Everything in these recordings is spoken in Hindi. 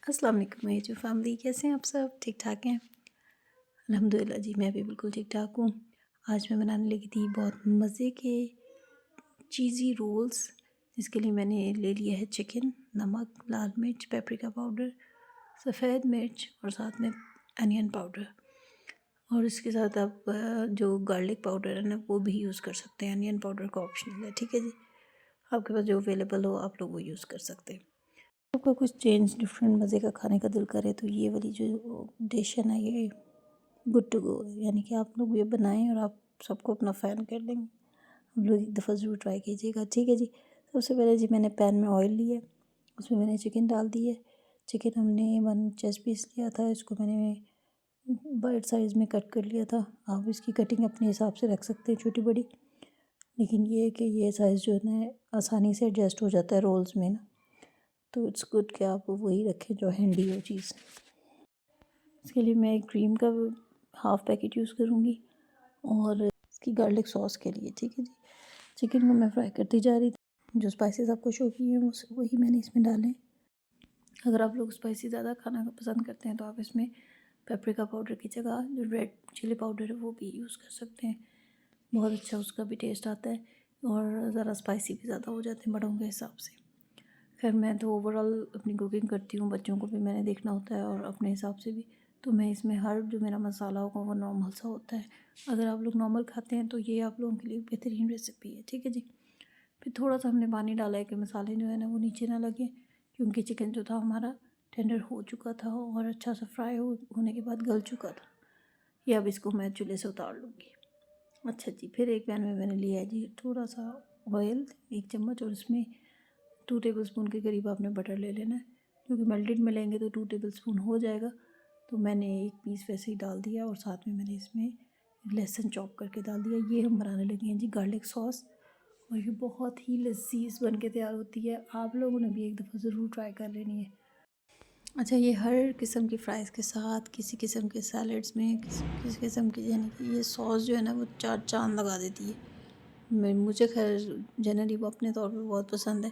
अस्सलाम वालेकुम मेरी जो फैमिली, कैसे हैं आप सब? ठीक ठाक हैं? अल्हम्दुलिल्लाह जी, मैं भी बिल्कुल ठीक ठाक हूँ। आज मैं बनाने लगी थी बहुत मज़े के चीज़ी रोल्स, जिसके लिए मैंने ले लिया है चिकन, नमक, लाल मिर्च, पेपरिका पाउडर, सफ़ेद मिर्च और साथ में अनियन पाउडर। और इसके साथ आप जो गार्लिक पाउडर है ना, वो भी यूज़ कर सकते हैं। अनियन पाउडर का ऑप्शनल है, ठीक है जी। आपके पास जो अवेलेबल हो आप लोग वो यूज़ कर सकते हैं। आपका कुछ चेंज डिफरेंट मज़े का खाने का दिल करे तो ये वाली जो डिश है ना, ये गुड टू गो है। यानी कि आप लोग ये बनाएं और आप सबको अपना फ़ैन कर देंगे। आप लोग एक दफ़ा ज़रूर ट्राई कीजिएगा, ठीक है जी। सबसे पहले जी मैंने पैन में ऑयल लिया, उसमें मैंने चिकन डाल दिया। चिकन हमने 1 चेस्ट पीस लिया था, इसको मैंने बर्ड साइज़ में कट कर लिया था। आप इसकी कटिंग अपने हिसाब से रख सकते हैं, छोटी बड़ी, लेकिन ये है कि ये साइज़ जो है ना आसानी से एडजस्ट हो जाता है रोल्स में ना, तो इट्स गुड कि आप वही रखें जो हैंडी हो चीज़। इसके लिए मैं क्रीम का हाफ़ पैकेट यूज़ करूँगी और इसकी गार्लिक सॉस के लिए, ठीक है जी। चिकन को मैं फ्राई करती जा रही थी। जो स्पाइसेस आपको शो किए हैं वही मैंने इसमें डाले। अगर आप लोग स्पाइसी ज़्यादा खाना पसंद करते हैं तो आप इसमें पेपरिका पाउडर की जगह जो रेड चिली पाउडर है वो भी यूज़ कर सकते हैं। बहुत अच्छा उसका भी टेस्ट आता है और ज़रा स्पाइसी भी ज़्यादा हो जाते हैं बड़ों के हिसाब से। खैर मैं तो ओवरऑल अपनी कुकिंग करती हूँ, बच्चों को भी मैंने देखना होता है और अपने हिसाब से भी, तो मैं इसमें हर जो मेरा मसाला होगा वो नॉर्मल सा होता है। अगर आप लोग नॉर्मल खाते हैं तो ये आप लोगों के लिए बेहतरीन रेसिपी है, ठीक है जी। फिर थोड़ा सा हमने पानी डाला है कि मसाले जो है ना वो नीचे ना लगे, क्योंकि चिकन जो था हमारा टेंडर हो चुका था और अच्छा सा फ्राई होने के बाद गल चुका था। ये अब इसको मैं चूल्हे से उतार लूँगी। अच्छा जी, फिर एक पैन में मैंने लिया है जी थोड़ा सा ऑयल, 1 चम्मच, और इसमें 2 टेबलस्पून के करीब आपने बटर ले लेना है, क्योंकि मेल्टेड में लेंगे तो 2 टेबलस्पून हो जाएगा। तो मैंने एक पीस वैसे ही डाल दिया और साथ में मैंने इसमें लहसुन चॉप करके डाल दिया। ये हम बनाने लगे हैं जी गार्लिक सॉस, और ये बहुत ही लजीज बन के तैयार होती है। आप लोगों ने भी एक दफ़ा ज़रूर ट्राई कर लेनी है। अच्छा, ये हर किस्म की फ़्राइज़ के साथ, किसी किस्म के सैलड्स में, किसी किस्म की, यानी कि ये सॉस जो है ना वो 4 चाँद लगा देती है। मुझे खैर जनरली वो अपने तौर पे बहुत पसंद है,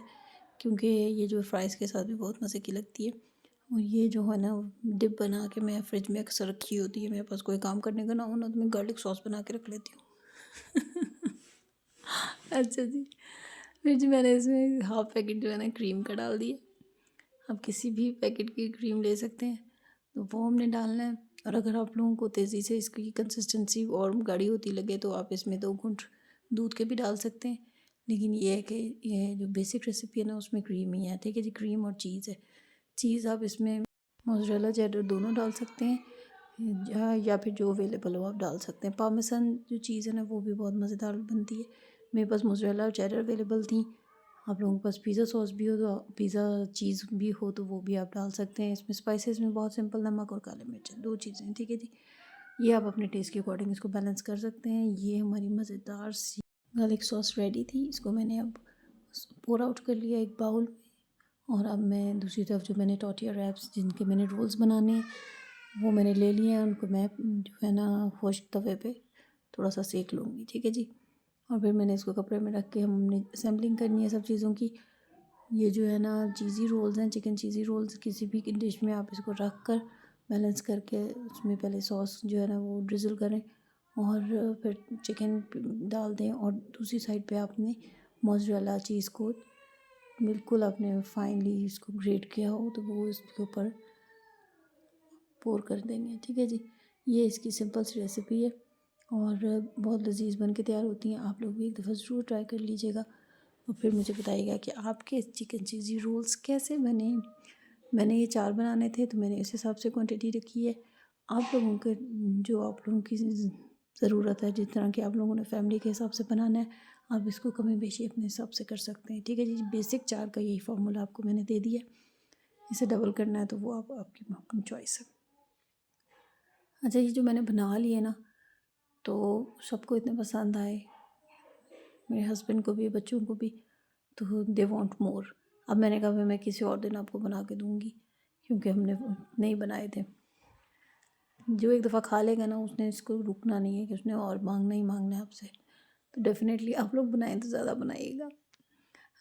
क्योंकि ये जो फ़्राइज़ के साथ भी बहुत मज़े की लगती है। और ये जो है ना डिप बना के मैं फ्रिज में अक्सर रखी होती है। मेरे पास कोई काम करने का ना हो ना, तो मैं गार्लिक सॉस बना के रख लेती हूँ। अच्छा जी, फिर जी मैंने इसमें हाफ़ पैकेट जो है ना क्रीम का डाल दिया। आप किसी भी पैकेट की क्रीम ले सकते हैं, तो वो हमने डालना है। और अगर आप लोगों को तेज़ी से इसकी कंसिस्टेंसी और गाढ़ी होती लगे तो आप इसमें 2 घूंट दूध के भी डाल सकते हैं। लेकिन ये है कि ये जो बेसिक रेसिपी है ना उसमें क्रीम ही है, ठीक है जी। क्रीम और चीज़ है। चीज़ आप इसमें मोज़रेला चेडर दोनों डाल सकते हैं, या फिर जो अवेलेबल हो आप डाल सकते हैं। पार्मेसन जो चीज़ है ना वो भी बहुत मज़ेदार बनती है। मेरे पास मोज़रेला और चेडर अवेलेबल थी। आप लोगों के पास पिज़्ज़ा सॉस भी हो तो पिज़्ज़ा चीज़ भी हो तो वो भी आप डाल सकते हैं। इसमें स्पाइसेस में बहुत सिंपल नमक और काली मिर्च, 2 चीज़ें हैं, ठीक है जी। ये आप अपने टेस्ट के अकॉर्डिंग इसको बैलेंस कर सकते हैं। ये हमारी मज़ेदार सी गार्लिक सॉस रेडी थी। इसको मैंने अब पोर आउट कर लिया एक बाउल में, और अब मैं दूसरी तरफ जो मैंने टॉर्टिया रैप्स जिनके मैंने रोल्स बनाने हैं वो मैंने ले लिए हैं। उनको मैं जो है ना खुश्क तवे पे थोड़ा सा सेक लूँगी, ठीक है जी। और फिर मैंने इसको कपड़े में रख के हमने असेंबलिंग करनी है सब चीज़ों की। ये जो है ना चीज़ी रोल्स हैं, चिकन चीज़ी रोल्स, किसी भी डिश में आप इसको रख कर बैलेंस करके उसमें पहले सॉस जो है ना वो ड्रिज़ल करें और फिर चिकन डाल दें, और दूसरी साइड पे आपने मोज़रेला चीज़ को बिल्कुल आपने फाइनली इसको ग्रेट किया हो तो वो इसके ऊपर पोर कर देंगे, ठीक है जी। ये इसकी सिंपल सी रेसिपी है और बहुत लजीज बन के तैयार होती हैं। आप लोग भी एक दफ़ा ज़रूर ट्राई कर लीजिएगा और फिर मुझे बताइएगा कि आपके चिकन चीज़ी रोल्स कैसे बने। मैंने ये 4 बनाने थे तो मैंने इस हिसाब से क्वांटिटी रखी है। आप लोगों के जो आप लोगों की ज़रूरत है, जिस तरह की आप लोगों ने फैमिली के हिसाब से बनाना है, आप इसको कमी बेशी अपने हिसाब से कर सकते हैं, ठीक है जी। बेसिक 4 का यही फार्मूला आपको मैंने दे दिया। इसे डबल करना है तो वो आप आपकी अपनी चॉइस है। अच्छा, ये जो मैंने बना लिए ना तो सबको इतने पसंद आए, मेरे हस्बैंड को भी, बच्चों को भी, तो दे वांट मोर। अब मैंने कहा मैं किसी और दिन आपको बना के दूँगी, क्योंकि हमने नहीं बनाए थे। जो एक दफ़ा खा लेगा ना उसने इसको रुकना नहीं है कि उसने और मांगना ही मांगना है आपसे। तो डेफ़िनेटली आप लोग बनाएं तो ज़्यादा बनाइएगा।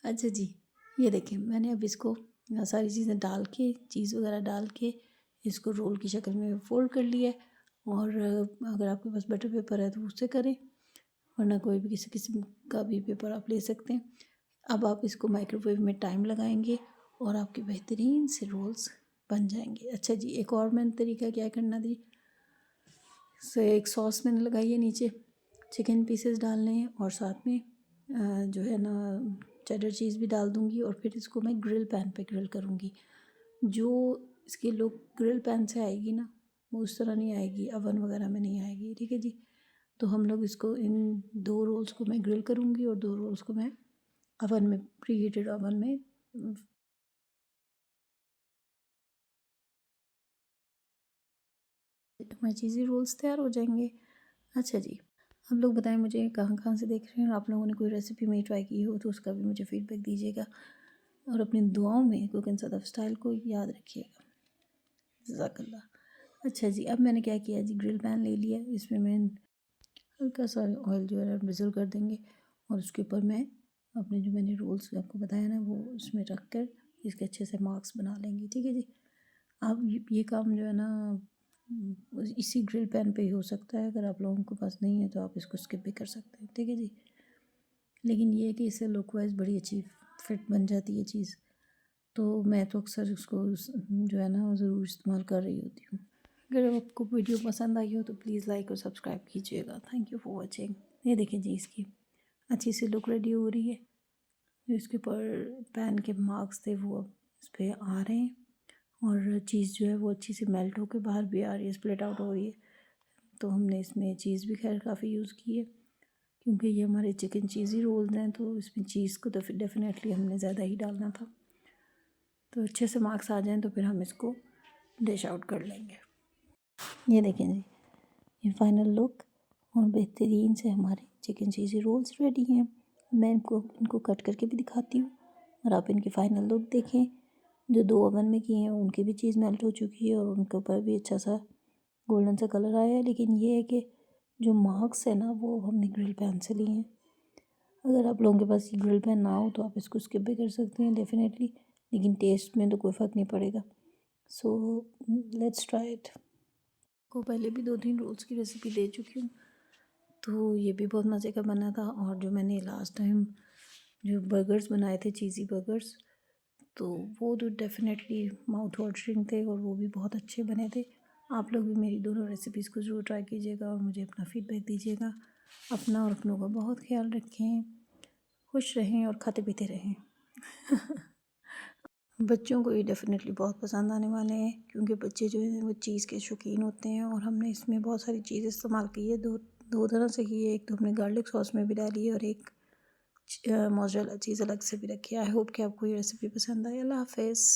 अच्छा जी, ये देखिए मैंने अब इसको सारी चीज़ें डाल के, चीज़ वगैरह डाल के इसको रोल की शक्ल में फ़ोल्ड कर लिया है। और अगर आपके पास बटर पेपर है तो उससे करें, वरना कोई भी किसी किस्म का भी पेपर आप ले सकते हैं। अब आप इसको माइक्रोवेव में टाइम लगाएंगे और आपके बेहतरीन से रोल्स बन जाएंगे। अच्छा जी, एक और मैंने तरीका क्या करना थी, सो एक सॉस मैंने लगाई है, नीचे चिकन पीसेस डालने हैं और साथ में जो है ना चेडर चीज़ भी डाल दूँगी। और फिर इसको मैं ग्रिल पैन पे ग्रिल करूँगी। जो इसकी लुक ग्रिल पैन से आएगी ना, वो उस तरह नहीं आएगी, अवन वगैरह में नहीं आएगी। ठीक है जी। तो हम लोग इसको, इन 2 रोल्स को मैं ग्रिल करूँगी और 2 रोल्स को मैं अवन में, प्री हीटेड अवन में हमारे चीज़ी रोल्स तैयार हो जाएंगे। अच्छा जी, आप लोग बताएं मुझे कहाँ कहाँ से देख रहे हैं, और आप लोगों ने कोई रेसिपी में ट्राई की हो तो उसका भी मुझे फीडबैक दीजिएगा। और अपनी दुआओं में कुक एंड सदफ स्टाइल को याद रखिएगा। जज़ाकल्लाह। अच्छा जी, अब मैंने क्या किया जी, ग्रिल पैन ले लिया, इसमें मैं हल्का सा ऑयल जो है ब्रिजल कर देंगे और उसके ऊपर मैं अपने जो मैंने रोल्स आपको बताया ना वो उसमें रख कर इसके अच्छे से मार्क्स बना लेंगे। ठीक है जी। आप ये काम जो है ना इसी ग्रिल पैन पे ही हो सकता है। अगर आप लोगों के पास नहीं है तो आप इसको स्किप भी कर सकते हैं। ठीक है जी। लेकिन ये है कि इससे लुक वाइज बड़ी अच्छी फिट बन जाती है चीज़। तो मैं तो अक्सर उसको जो है ना ज़रूर इस्तेमाल कर रही होती हूँ। अगर आपको वीडियो पसंद आई हो तो प्लीज़ लाइक और सब्सक्राइब कीजिएगा। Thank you for watching. ये देखिए जी, इसकी अच्छी सी लुक रेडी हो रही है। जो इसके ऊपर पैन के मार्क्स थे वो अब इस पर आ रहे हैं और चीज़ जो है वो अच्छी से मेल्ट होकर बाहर भी आ रही है, स्प्लिट आउट हो रही है। तो हमने इसमें चीज़ भी खैर काफ़ी यूज़ की है, क्योंकि ये हमारे चिकन चीज़ी रोल्स हैं तो इसमें चीज़ को तो फिर डेफिनेटली हमने ज़्यादा ही डालना था। तो अच्छे से मार्क्स आ जाएँ तो फिर हम इसको डिश आउट कर लेंगे। ये देखें जी, ये फाइनल लुक और बेहतरीन से हमारे चिकन चीज़ी रोल्स रेडी हैं। मैं इनको कट करके भी दिखाती हूँ और आप इनकी फ़ाइनल लुक देखें। जो 2 ओवन में किए हैं उनकी भी चीज़ मेल्ट हो चुकी है और उनके ऊपर भी अच्छा सा गोल्डन सा कलर आया है। लेकिन ये है कि जो मार्क्स है ना वो हमने ग्रिल पैन से लिए हैं। अगर आप लोगों के पास ये ग्रिल पैन ना हो तो आप इसको स्किप भी कर सकते हैं डेफिनेटली, लेकिन टेस्ट में तो कोई फ़र्क नहीं पड़ेगा। So let's try it. को पहले भी 2-3 रोल्स की रेसिपी दे चुकी हूँ, तो ये भी बहुत मज़े का बना था। और जो मैंने लास्ट टाइम जो बर्गर्स बनाए थे, चीज़ी बर्गर्स, तो वो तो डेफिनेटली माउथ वाटरिंग थे और वो भी बहुत अच्छे बने थे। आप लोग भी मेरी दोनों रेसिपीज़ को ज़रूर ट्राई कीजिएगा और मुझे अपना फ़ीडबैक दीजिएगा। अपना और अपनों का बहुत ख्याल रखें, खुश रहें और खाते पीते रहें। बच्चों को ये डेफ़िनेटली बहुत पसंद आने वाले हैं, क्योंकि बच्चे जो हैं वो चीज़ के शौकीन होते हैं। और हमने इसमें बहुत सारी चीज़ इस्तेमाल की है, दो तरह से की है। एक तो हमने गार्लिक सॉस में भी डाली है और एक मोज़रेला चीज़ अलग से भी रखी है। आई होप कि आपको ये रेसिपी पसंद आए। अल्लाह हाफ़िज़।